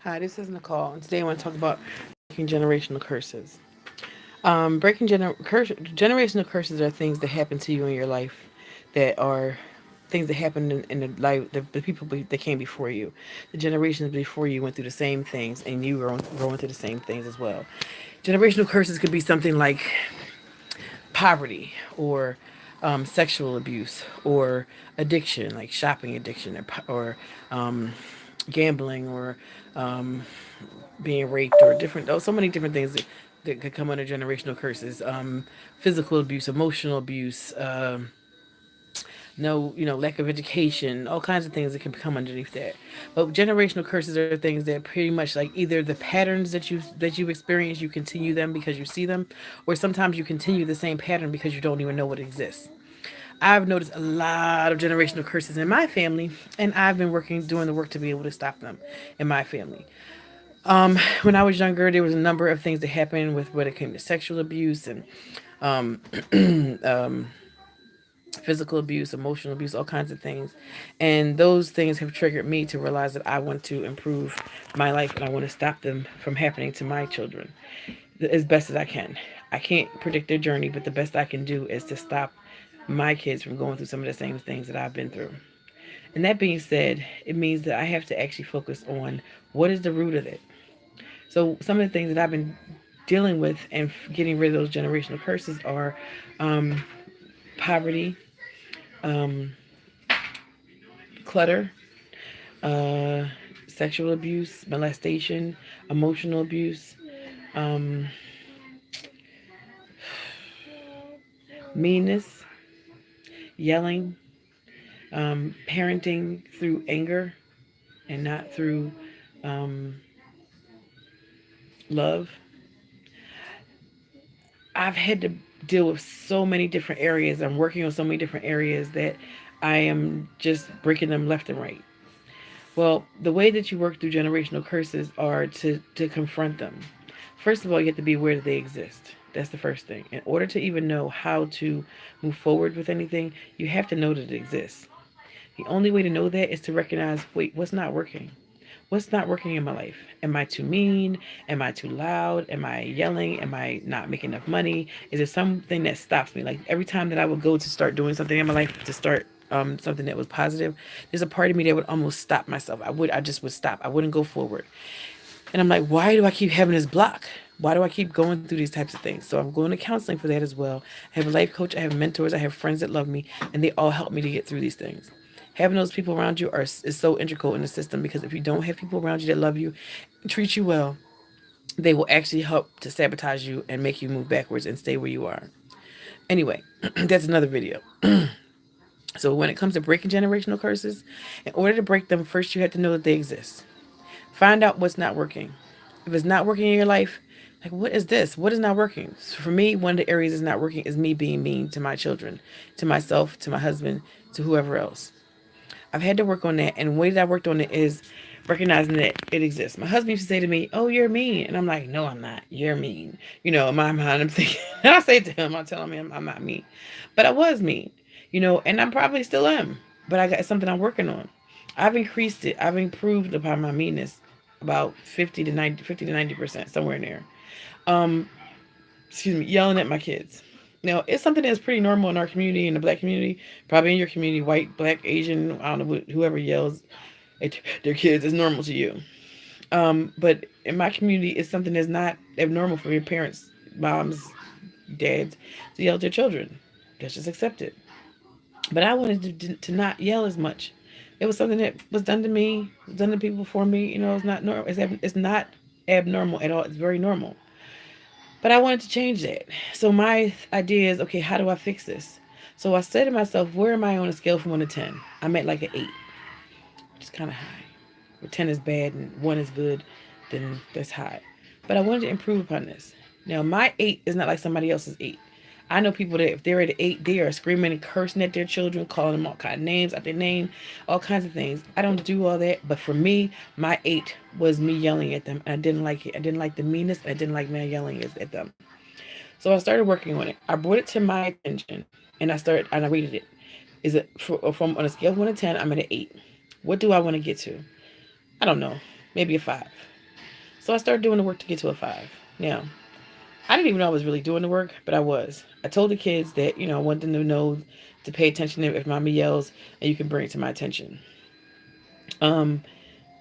Hi, this is Nicole, and today I want to talk about breaking generational curses. Generational curses are things that happen to you in your life, that are things that happen in the life the people that came before you. The generations before you went through the same things, and you were going through the same things as well. Generational curses could be something like poverty or sexual abuse or addiction, like shopping addiction or gambling or being raped or different. Oh, so many different things that could come under generational curses. Physical abuse, emotional abuse. No, lack of education, all kinds of things that can come underneath that. But generational curses are things that pretty much like either the patterns that you've experienced, you continue them because you see them, or sometimes you continue the same pattern because you don't even know it exists. I've noticed a lot of generational curses in my family, and I've been doing the work to be able to stop them in my family. When I was younger, there was a number of things that happened with when it came to sexual abuse and physical abuse, emotional abuse, all kinds of things. And those things have triggered me to realize that I want to improve my life and I want to stop them from happening to my children as best as I can. I can't predict their journey, but the best I can do is to stop my kids from going through some of the same things that I've been through. And that being said, it means that I have to actually focus on what is the root of it. So some of the things that I've been dealing with and getting rid of those generational curses are poverty, um, clutter, uh, sexual abuse, molestation, emotional abuse, um, meanness, yelling, parenting through anger and not through um, love. I've had to deal with so many different areas. I'm working on so many different areas that I am just breaking them left and right. Well, the way that you work through generational curses are to confront them. First of all, you have to be aware that they exist. That's the first thing. In order to even know how to move forward with anything, you have to know that it exists. The only way to know that is to recognize, wait, what's not working? What's not working in my life? Am I too mean? Am I too loud? Am I yelling? Am I not making enough money? Is there something that stops me? Like every time that I would go to start doing something in my life, to start something that was positive, there's a part of me that would almost stop myself. I just would stop. I wouldn't go forward. And I'm like, why do I keep having this block? Why do I keep going through these types of things? So I'm going to counseling for that as well. I have a life coach, I have mentors, I have friends that love me, and they all help me to get through these things. Having those people around you is so integral in the system, because if you don't have people around you that love you, treat you well, they will actually help to sabotage you and make you move backwards and stay where you are. Anyway, that's another video. So when it comes to breaking generational curses, in order to break them, first you have to know that they exist. Find out what's not working. If it's not working in your life, like, what is this? What is not working? So for me, one of the areas that's not working is me being mean to my children, to myself, to my husband, to whoever else. I've had to work on that, and the way that I worked on it is recognizing that it exists. My husband used to say to me, "Oh, you're mean," and I'm like, "No, I'm not. You're mean." In my mind, I'm thinking, and I say it to him, I tell him I'm not mean, but I was mean, and I probably still am. But I got something I'm working on. I've increased it. I've improved upon my meanness about 50 to 90%, somewhere in there. Um, Excuse me, yelling at my kids. Now, it's something that's pretty normal in our community, in the black community, probably in your community, white, black, Asian, I don't know, whoever yells at their kids is normal to you. But in my community, it's something that's not abnormal for your parents, moms, dads, to yell at their children. That's just accepted. But I wanted to not yell as much. It was something that was done to me, done to people before me. It's not normal. It's not abnormal at all. It's very normal. But I wanted to change that. So my idea is, okay, how do I fix this? So I said to myself, where am I on a scale from 1 to 10? I'm at like an 8, which is kind of high. Where 10 is bad and 1 is good, then that's high. But I wanted to improve upon this. Now, my 8 is not like somebody else's 8. I know people that if they're at an 8, they are screaming and cursing at their children, calling them all kind of names out their name, all kinds of things. I don't do all that. But for me, my 8 was me yelling at them. And I didn't like it. I didn't like the meanness. And I didn't like me yelling at them. So I started working on it. I brought it to my attention, and I rated it. Is it from on a scale of 1 to 10? I'm at an 8. What do I want to get to? I don't know. Maybe a 5. So I started doing the work to get to a 5. Now, I didn't even know I was really doing the work, but I was. I told the kids that, I want them to know to pay attention if mommy yells, and you can bring it to my attention. Um,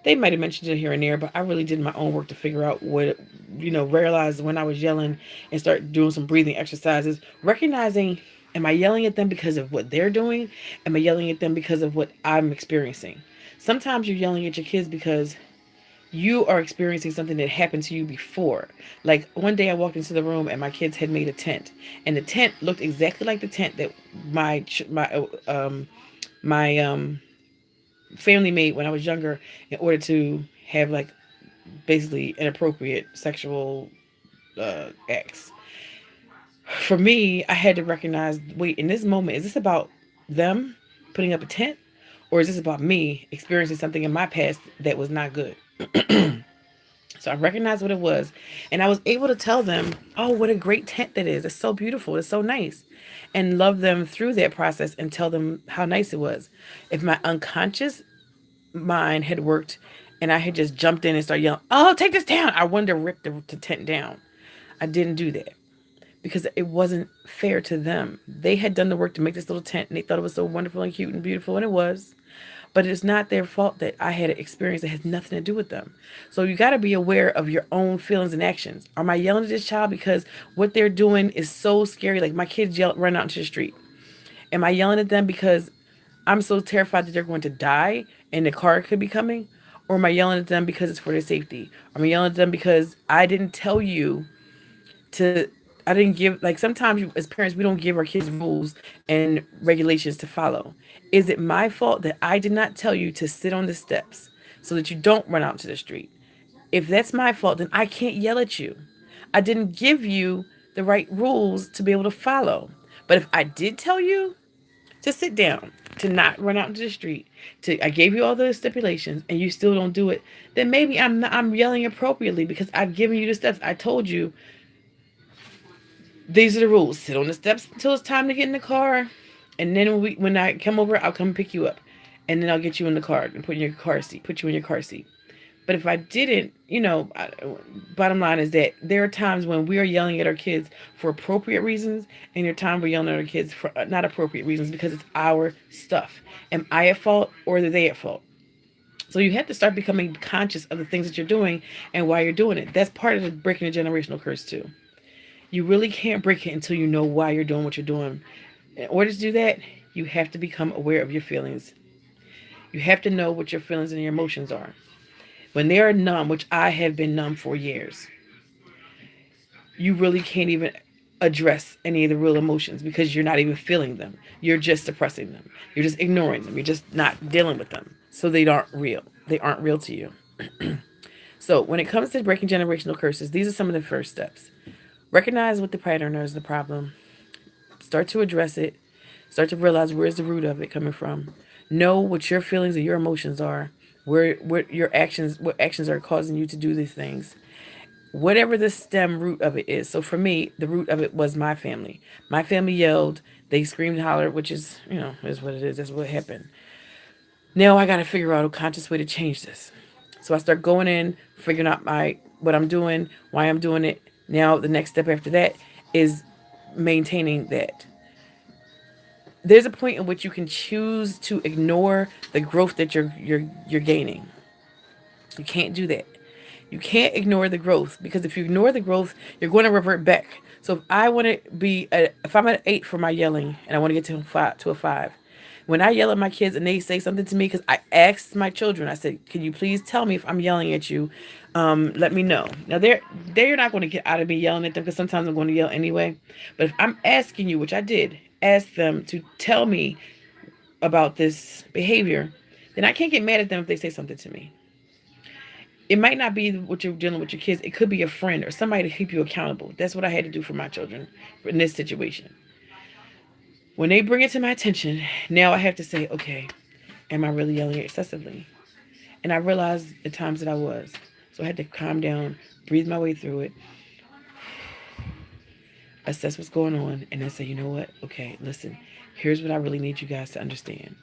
they might have mentioned it here and there, but I really did my own work to figure out what, realize when I was yelling and start doing some breathing exercises, recognizing, am I yelling at them because of what they're doing? Am I yelling at them because of what I'm experiencing? Sometimes you're yelling at your kids because you are experiencing something that happened to you before. Like one day I walked into the room and my kids had made a tent, and the tent looked exactly like the tent that my family made when I was younger in order to have like basically inappropriate sexual acts. For me, I had to recognize, wait, in this moment, is this about them putting up a tent, or is this about me experiencing something in my past that was not good? So I recognized what it was, and I was able to tell them, oh, what a great tent that is. It's so beautiful. It's so nice. And love them through that process and tell them how nice it was. If my unconscious mind had worked and I had just jumped in and started yelling, oh, take this down, I wanted to rip the tent down. I didn't do that because it wasn't fair to them. They had done the work to make this little tent and they thought it was so wonderful and cute and beautiful, and it was. But it's not their fault that I had an experience that has nothing to do with them. So you got to be aware of your own feelings and actions. Am I yelling at this child because what they're doing is so scary? Like my kids run out into the street. Am I yelling at them because I'm so terrified that they're going to die and the car could be coming? Or am I yelling at them because it's for their safety? Am I yelling at them because I didn't tell you to, I didn't give, like sometimes as parents, we don't give our kids rules and regulations to follow. Is it my fault that I did not tell you to sit on the steps so that you don't run out to the street? If that's my fault, then I can't yell at you. I didn't give you the right rules to be able to follow. But if I did tell you to sit down, to not run out into the street, to I gave you all the stipulations and you still don't do it, then maybe I'm yelling appropriately because I've given you the steps. I told you these are the rules. Sit on the steps until it's time to get in the car, and then when I come over, I'll come pick you up, and then I'll get you in the car and put you in your car seat. Put you in your car seat. But if I didn't, bottom line is that there are times when we are yelling at our kids for appropriate reasons, and there are times we're yelling at our kids for not appropriate reasons because it's our stuff. Am I at fault or are they at fault? So you have to start becoming conscious of the things that you're doing and why you're doing it. That's part of the breaking the generational curse too. You really can't break it until you know why you're doing what you're doing. In order to do that, you have to become aware of your feelings. You have to know what your feelings and your emotions are. When they are numb, which I have been numb for years, you really can't even address any of the real emotions because you're not even feeling them. You're just suppressing them. You're just ignoring them. You're just not dealing with them. So they aren't real. They aren't real to you. So when it comes to breaking generational curses, these are some of the first steps. Recognize what the pattern is, the problem. Start to address it. Start to realize where's the root of it coming from. Know what your feelings and your emotions are. Where what actions are causing you to do these things. Whatever the stem root of it is. So for me, the root of it was my family. My family yelled, they screamed and hollered, which is, is what it is. That's what happened. Now I got to figure out a conscious way to change this. So I start going in, figuring out what I'm doing, why I'm doing it. Now the next step after that is maintaining that. There's a point in which you can choose to ignore the growth that you're gaining. You can't do that. You can't ignore the growth because if you ignore the growth, you're going to revert back. So if I want to if I'm at an 8 for my yelling and I want to get to a 5, when I yell at my kids and they say something to me, because I asked my children, I said, "Can you please tell me if I'm yelling at you? Let me know." Now they're not going to get out of me yelling at them because sometimes I'm going to yell anyway. But if I'm asking you, which I did, ask them to tell me about this behavior, then I can't get mad at them if they say something to me. It might not be what you're dealing with your kids. It could be a friend or somebody to keep you accountable. That's what I had to do for my children in this situation. When they bring it to my attention, now I have to say, okay, am I really yelling excessively? And I realized the times that I was. So I had to calm down, breathe my way through it, assess what's going on, and then say, you know what? Okay, listen, here's what I really need you guys to understand.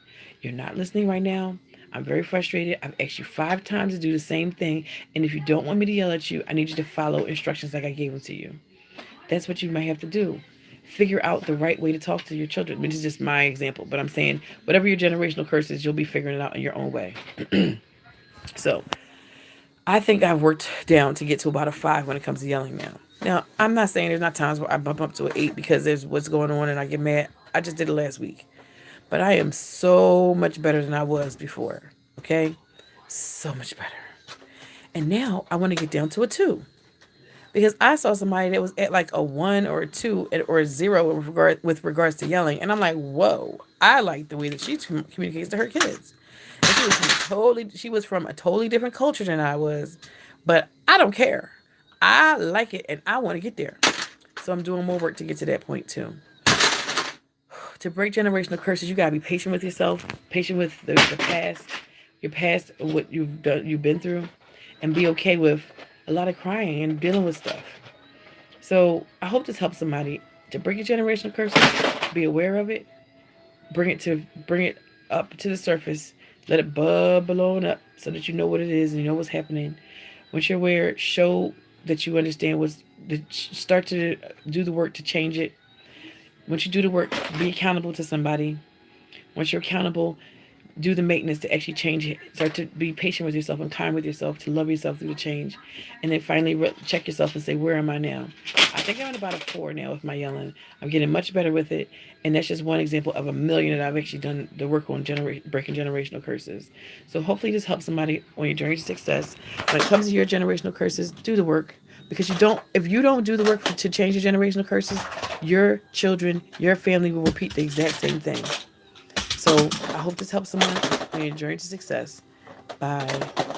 You're not listening right now, I'm very frustrated. I've asked you 5 times to do the same thing. And if you don't want me to yell at you, I need you to follow instructions like I gave them to you. That's what you might have to do. Figure out the right way to talk to your children. This is just my example, but I'm saying whatever your generational curse is, you'll be figuring it out in your own way. So I think I've worked down to get to about a 5 when it comes to yelling now. Now, I'm not saying there's not times where I bump up to an 8 because there's what's going on and I get mad. I just did it last week. But I am so much better than I was before. Okay? So much better. And now I want to get down to a 2. Because I saw somebody that was at like a 1 or a 2 or a 0 with regards to yelling. And I'm like, whoa, I like the way that she communicates to her kids. And she was from a totally different culture than I was. But I don't care. I like it and I want to get there. So I'm doing more work to get to that point too. To break generational curses, you gotta be patient with yourself, patient with the past, your past, what you've been through, and be okay with a lot of crying and dealing with stuff. So I hope this helps somebody to break your generational curses, be aware of it, bring it up to the surface, let it bubble on up so that you know what it is and you know what's happening. Once you're aware, show that you understand start to do the work to change it. Once you do the work, be accountable to somebody. Once you're accountable, do the maintenance to actually change it. Start to be patient with yourself and kind with yourself, to love yourself through the change. And then finally check yourself and say, where am I now? I think I'm at about a 4 now with my yelling. I'm getting much better with it. And that's just one example of a million that I've actually done the work on breaking generational curses. So hopefully this helps somebody on your journey to success. When it comes to your generational curses, do the work. Because if you don't do the work to change your generational curses, your children, your family will repeat the exact same thing. So I hope this helps someone on your journey to success. Bye.